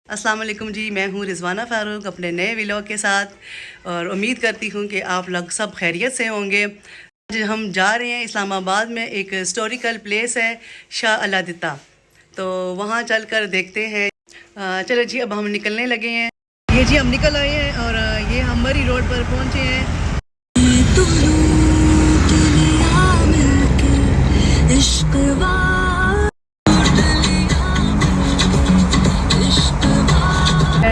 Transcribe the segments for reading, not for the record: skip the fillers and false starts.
अस्सलाम वालेकुम जी, मैं हूँ रिज़वाना फ़ारूक अपने नए व्लॉग के साथ और उम्मीद करती हूँ कि आप लोग सब खैरियत से होंगे। आज हम जा रहे हैं इस्लामाबाद में, एक हिस्टोरिकल प्लेस है शाह अलादीता, तो वहाँ चलकर देखते हैं। चलो जी, अब हम निकलने लगे हैं। ये जी हम निकल आए हैं और ये हम मरी रोड पर पहुँचे हैं।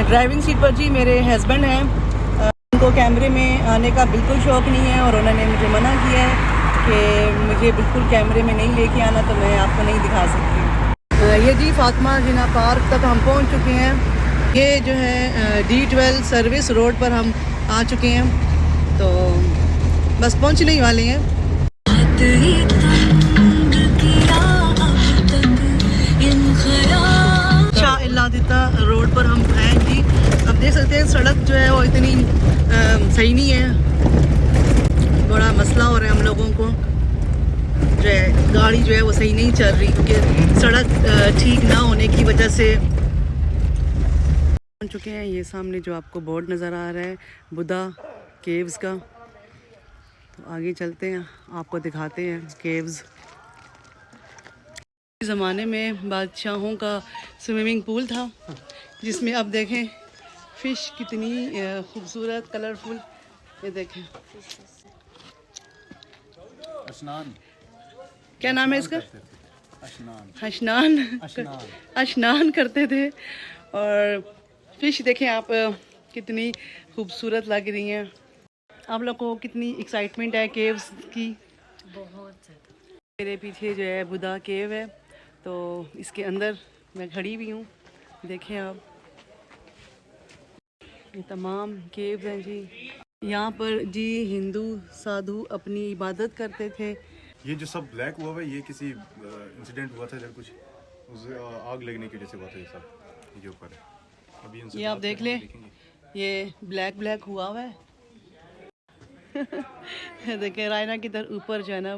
ड्राइविंग सीट पर जी मेरे हस्बैंड हैं। उनको कैमरे में आने का बिल्कुल शौक़ नहीं है और उन्होंने मुझे मना किया है कि मुझे बिल्कुल कैमरे में नहीं लेके आना, तो मैं आपको नहीं दिखा सकती। ये जी फातिमा जिन्ना पार्क तक हम पहुंच चुके हैं। ये जो है D12 सर्विस रोड पर हम आ चुके हैं, तो बस पहुंचने ही वाले हैं। शाह अलादीता रोड पर हम हैं जी। अब देख सकते हैं सड़क जो है वो इतनी सही नहीं है, बड़ा मसला हो रहा है हम लोगों को। जो है गाड़ी जो है वो सही नहीं चल रही क्योंकि सड़क ठीक ना होने की वजह से। पहुंच चुके हैं। ये सामने जो आपको बोर्ड नज़र आ रहा है बुद्धा केव्स का, तो आगे चलते हैं, आपको दिखाते हैं केव्स। ज़माने में बादशाहों का स्विमिंग पूल था, जिसमें अब देखें फ़िश कितनी खूबसूरत कलरफुल। ये देखें अशनान, क्या नाम है इसका? अशनान। अशनान करते थे। और फ़िश देखें आप कितनी खूबसूरत लग रही हैं। आप लोग को कितनी एक्साइटमेंट है केव्स की? बहुत ज़्यादा। मेरे पीछे जो है बुद्धा केव है, तो इसके अंदर मैं खड़ी भी हूँ। देखें आप, ये तमाम केव्स हैं जी। यहाँ पर जी हिंदू साधु अपनी इबादत करते थे। ये जो सब ब्लैक हुआ है ये किसी इंसिडेंट हुआ था, जब कुछ उस आग लगने की वजह से हुआ था ये सब ये ऊपर। अभी ये आप देख लें, ये ब्लैक ब्लैक हुआ है। देखें रायना की तरफ ऊपर जो है ना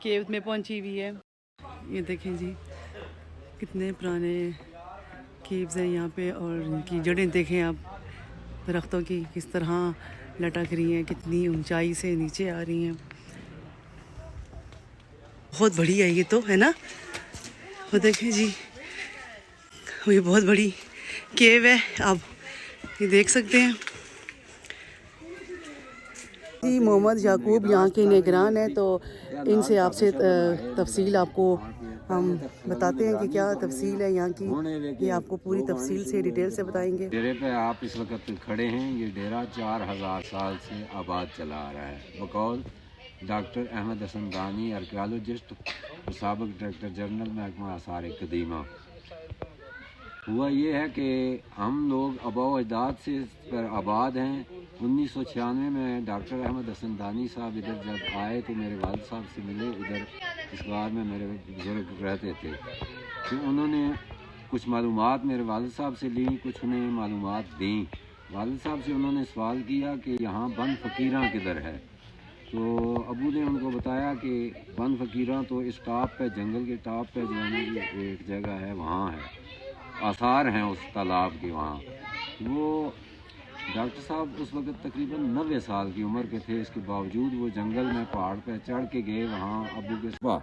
केव में पहुंची हुई है। ये देखें जी कितने पुराने केव्स हैं यहाँ पे, और इनकी जड़ें देखें आप दरख्तों की किस तरह लटक रही हैं, कितनी ऊंचाई से नीचे आ रही हैं। बहुत बड़ी है ये तो, है ना? वो देखें जी, ये बहुत बड़ी केव है, आप ये देख सकते हैं जी। मोहम्मद याकूब यहाँ के निगरान है, तो इनसे आपसे तफसील आपको हम बताते हैं कि क्या तफसील है यहाँ की। ये आपको पूरी तफसील से डिटेल से बताएंगे। डेरे पे आप इस वक्त खड़े हैं। ये डेरा 4000 साल से आबाद चला आ रहा है। बकौल डॉक्टर अहमद हसन दानी आर्कियोलॉजिस्ट और साबिक डायरेक्टर जनरल महकमा आसार कदीमा। हुआ ये है कि हम लोग आबा अजदाद से पर आबाद हैं। 1996 में डॉक्टर अहमद हसन दानी साहब इधर जब आए तो मेरे वालिद साहब से मिले। इधर इस बार में मेरे बुजुर्ग रहते थे, तो उन्होंने कुछ मालूमात मेरे वालिद साहब से ली, कुछ उन्हें मालूमात दी। वालिद साहब से उन्होंने सवाल किया कि यहाँ बन फ़कीरा किधर है, तो अबू ने उनको बताया कि बन फ़कीरा तो इस टॉप पे, जंगल के टॉप पे जो है ना एक जगह है, वहाँ है, आसार हैं उस तालाब के वहाँ। वो डॉक्टर साहब उस वक्त तकरीबन 90 साल की उम्र के थे, इसके बावजूद वो जंगल में पहाड़ पे चढ़ के गए वहाँ अबू के सुबह।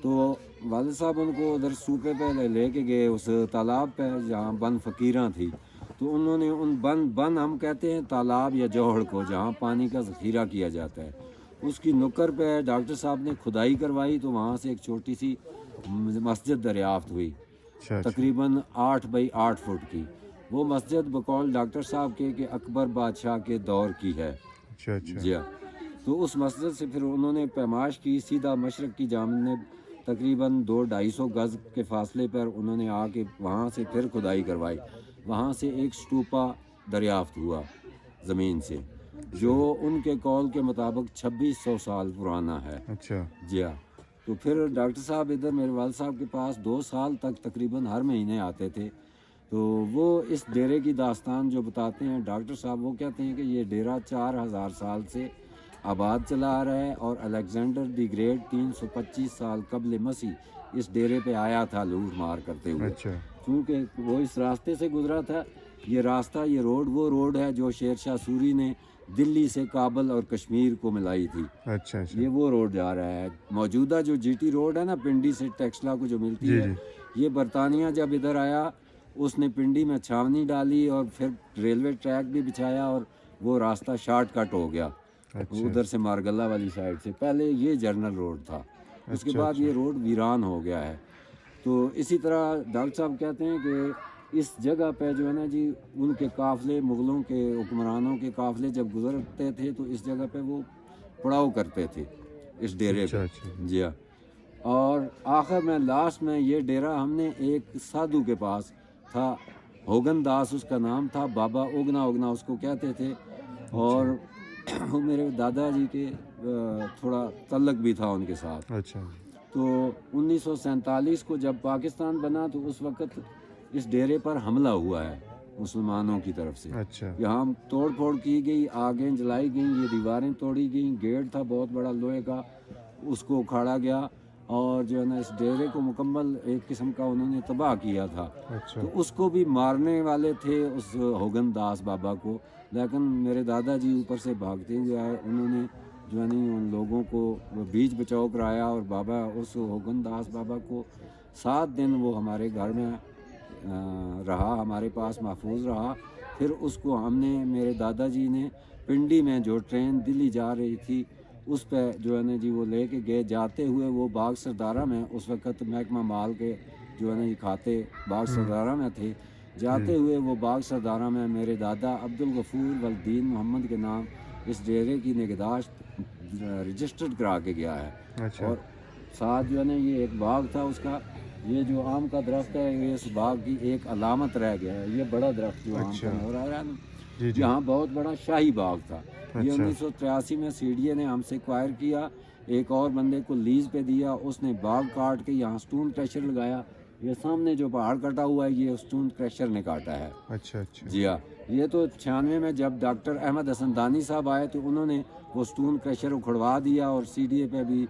तो वालिद साहब उनको उधर सूपे पे लेके गए उस तालाब पे जहाँ बन फ़कीरा थी। तो उन्होंने उन बन हम कहते हैं तालाब या जोहड़ को, जहाँ पानी का ज़ख़ीरा किया जाता है, उसकी नुक्कर पे डॉक्टर साहब ने खुदाई करवाई, तो वहाँ से एक छोटी सी मस्जिद दरियाफ्त हुई, तकरीबन 8 बाई 8 फुट की। वो मस्जिद बकौल डॉक्टर साहब के अकबर बादशाह के दौर की है। जी हाँ। तो उस मस्जिद से फिर उन्होंने पैमाश की, सीधा मशरक़ की जानिब तकरीबन 200-250 गज़ के फासले पर उन्होंने आके वहाँ से फिर खुदाई करवाई। वहाँ से एक स्टूपा दरियाफ्त हुआ ज़मीन से, जो उनके कौल के मुताबिक 2600 साल पुराना है। अच्छा जी हाँ। तो फिर डॉक्टर साहब इधर मेरे वालिद साहब के पास 2 साल तक तकरीबन हर महीने आते थे। तो वो इस डेरे की दास्तान जो बताते हैं डॉक्टर साहब, वो कहते हैं कि ये डेरा 4000 साल से आबाद चला आ रहा है, और अलेक्जेंडर दी ग्रेट 325 साल कबल मसीह इस डेरे पे आया था लूट मार करते हुए। अच्छा। चूँकि वो इस रास्ते से गुजरा था। ये रास्ता, ये रोड वो रोड है जो शेर शाह सूरी ने दिल्ली से काबल और कश्मीर को मिलाई थी। अच्छा अच्छा। ये वो रोड जा रहा है। मौजूदा जो जीटी रोड है ना, पिंडी से टेक्सला को जो मिलती जी, है, ये बरतानिया जब इधर आया उसने पिंडी में छावनी डाली और फिर रेलवे ट्रैक भी बिछाया और वो रास्ता शॉर्टकट हो गया। अच्छा। उधर से मारगल्ला वाली साइड से पहले ये जर्नल रोड था, उसके अच्छा, बाद ये रोड वीरान हो गया है। तो इसी तरह डॉक्टर साहब कहते हैं कि इस जगह पे जो है ना जी, उनके काफ़िले, मुग़लों के हुक्मरानों के काफ़िले जब गुजरते थे तो इस जगह पे वो पड़ाव करते थे, इस डेरे अच्छा, पे। अच्छा। जी हाँ। और आखिर में लास्ट में ये डेरा हमने एक साधु के पास था, होगन दास उसका नाम था, बाबा ओगना ओगना उसको कहते थे। और वो मेरे दादाजी के थोड़ा तल्लक भी था उनके साथ। अच्छा। तो 1947 को जब पाकिस्तान बना तो उस वक़्त इस डेरे पर हमला हुआ है मुसलमानों की तरफ से। अच्छा। यहाँ तोड़ फोड़ की गई, आगें जलाई गई, ये दीवारें तोड़ी गई, गेट था बहुत बड़ा लोहे का, उसको उखाड़ा गया और जो है ना इस डेरे को मुकम्मल एक किस्म का उन्होंने तबाह किया था। अच्छा। तो उसको भी मारने वाले थे, उस होगन दास बाबा को, लेकिन मेरे दादाजी ऊपर से भागते हुए आए, उन्होंने जो है नहीं उन लोगों को बीच बचाव कराया और बाबा, उस होगन दास बाबा को 7 दिन वो हमारे घर में रहा, हमारे पास महफूज रहा। फिर उसको हमने, मेरे दादाजी ने पिंडी में जो ट्रेन दिल्ली जा रही थी उस पर जो है ना जी वो लेके गए। जाते हुए वो बाग सरदारा में, उस वक़्त महकमा माल के जो है ना ये खाते बाग सरदारा में थे, जाते हुए वो बाग सरदारा में मेरे दादा अब्दुल गफूर वल्दीन मोहम्मद के नाम इस डेरे की निगहदाश्त रजिस्टर्ड करा के गया है। अच्छा। और साथ जो है ना ये एक बाग था उसका, ये जो आम का दरख्त है ये इस बाग की एक अलामत रह गया है। ये बड़ा दरख्त जो आम का हो रहा है ना, जी जी। यहाँ बहुत बड़ा शाही बाग था। ये अच्छा। 1983 में सीडीए ने हमसे एक्वायर किया, एक और बंदे को लीज पे दिया, उसने बाग काट के यहाँ स्टोन क्रशर लगाया। ये सामने जो पहाड़ कटा हुआ है ये स्टोन क्रशर ने काटा है। अच्छा अच्छा। जी हाँ। ये तो 96 में जब डॉक्टर अहमद हसन दानी साहब आए तो उन्होंने वो स्टोन क्रशर उखड़वा दिया और सीडीए पे भी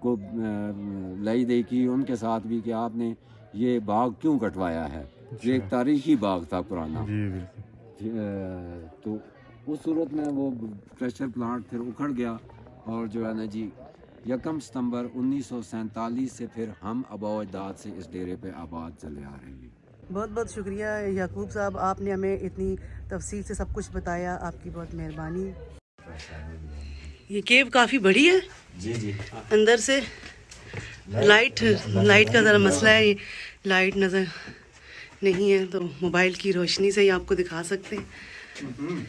को लई दे की उनके साथ भी कि आपने ये बाग क्यों कटवाया है। ये एक तारीखी बाग था पुराना। जी बिल्कुल। तो उस सूरत में वो क्रशर प्लांट फिर उखड़ गया और जो है ना जी 1 सितंबर 1947 से फिर हम आबाद से इस डेरे पे आबाद चले आ रहे हैं। बहुत बहुत शुक्रिया याकूब साहब, आपने हमें इतनी तफसील से सब कुछ बताया, आपकी बहुत मेहरबानी। ये केव काफ़ी बड़ी है जी जी। अंदर से। लाइट का ज़रा मसला है, लाइट नज़र नहीं है तो मोबाइल की रोशनी से ही आपको दिखा सकते हैं।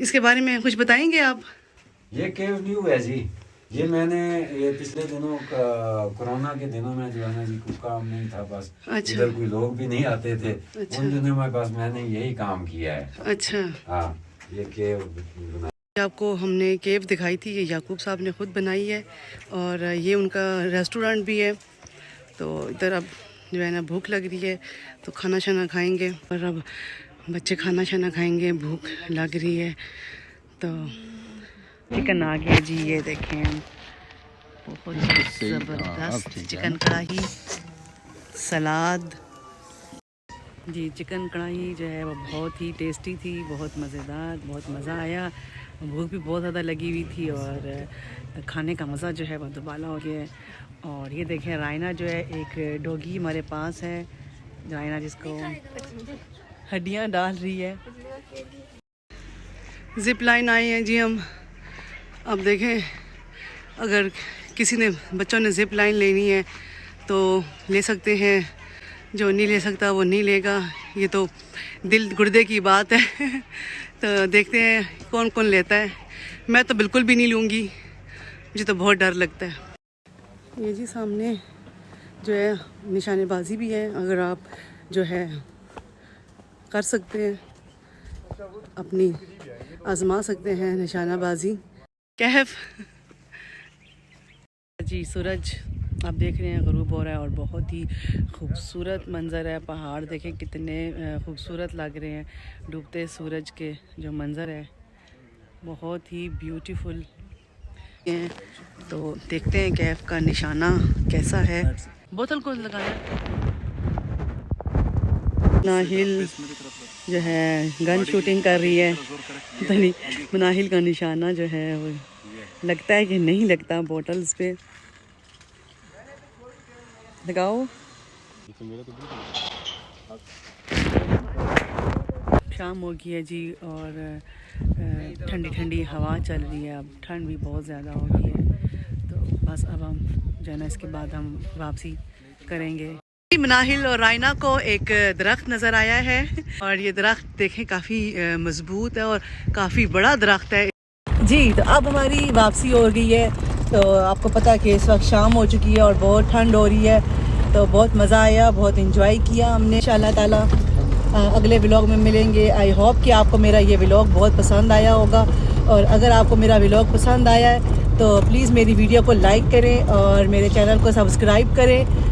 इसके बारे में कुछ बताएंगे आप? ये केव न्यू है जी। ये मैंने ये पिछले दिनों कोरोना के दिनों में जो है ना जी कुछ काम नहीं था, बस अच्छा। इधर कोई लोग भी नहीं आते थे। अच्छा। उन दिनों में बस मैंने यही काम किया है। अच्छा। हाँ, ये केव बना। आपको हमने केव दिखाई थी, ये याकूब साहब ने ख़ुद बनाई है और ये उनका रेस्टोरेंट भी है। तो इधर अब जो है ना भूख लग रही है तो खाना शाना खाएंगे, और अब बच्चे खाना शाना खाएंगे, भूख लग रही है। तो चिकन आ गया जी, ये देखें, बहुत ज़बरदस्त चिकन कढ़ाई, सलाद जी। चिकन कढ़ाई जो है वो बहुत ही टेस्टी थी, बहुत मज़ेदार, बहुत मज़ा आया। भूख भी बहुत ज़्यादा लगी हुई थी और खाने का मज़ा जो है वो दुबाला हो गया है। और ये देखें रायना जो है, एक डॉगी हमारे पास है, रायना जिसको हड्डियाँ डाल रही है। ज़िप लाइन आए हैं जी हम। अब देखें, अगर किसी ने बच्चों ने ज़िप लाइन लेनी है तो ले सकते हैं, जो नहीं ले सकता वो नहीं लेगा। ये तो दिल गुर्दे की बात है। तो देखते हैं कौन कौन लेता है। मैं तो बिल्कुल भी नहीं लूँगी, मुझे तो बहुत डर लगता है। ये जी सामने जो है निशानेबाजी भी है, अगर आप जो है कर सकते हैं, अपनी आजमा सकते हैं निशानाबाजी। कैफ जी, सूरज आप देख रहे हैं ग़ुरूब हो रहा है और बहुत ही खूबसूरत मंज़र है। पहाड़ देखें कितने खूबसूरत लग रहे हैं, डूबते सूरज के जो मंज़र है बहुत ही ब्यूटीफुल है। तो देखते हैं कैफ का निशाना कैसा है। बोतल को लगाया मुनाहिल जो है गन शूटिंग कर रही है, पता नहीं मुनाहिल का निशाना जो है वो लगता है कि नहीं लगता बोटल्स पे। लगाओ। शाम हो गई है जी और ठंडी ठंडी हवा चल रही है। अब ठंड भी बहुत ज़्यादा हो गई है, तो बस अब हम जो है ना इसके बाद हम वापसी करेंगे। मुनाहिल और रायना को एक दरख्त नज़र आया है और ये दरख्त देखें काफ़ी मज़बूत है और काफ़ी बड़ा दरख्त है जी। तो अब हमारी वापसी हो गई है। तो आपको पता है कि इस वक्त शाम हो चुकी है और बहुत ठंड हो रही है, तो बहुत मज़ा आया, बहुत इंजॉय किया हमने। इंशाअल्लाह ताला अगले व्लॉग में मिलेंगे। आई होप कि आपको मेरा ये व्लॉग बहुत पसंद आया होगा, और अगर आपको मेरा व्लॉग पसंद आया है तो प्लीज़ मेरी वीडियो को लाइक करें और मेरे चैनल को सब्सक्राइब करें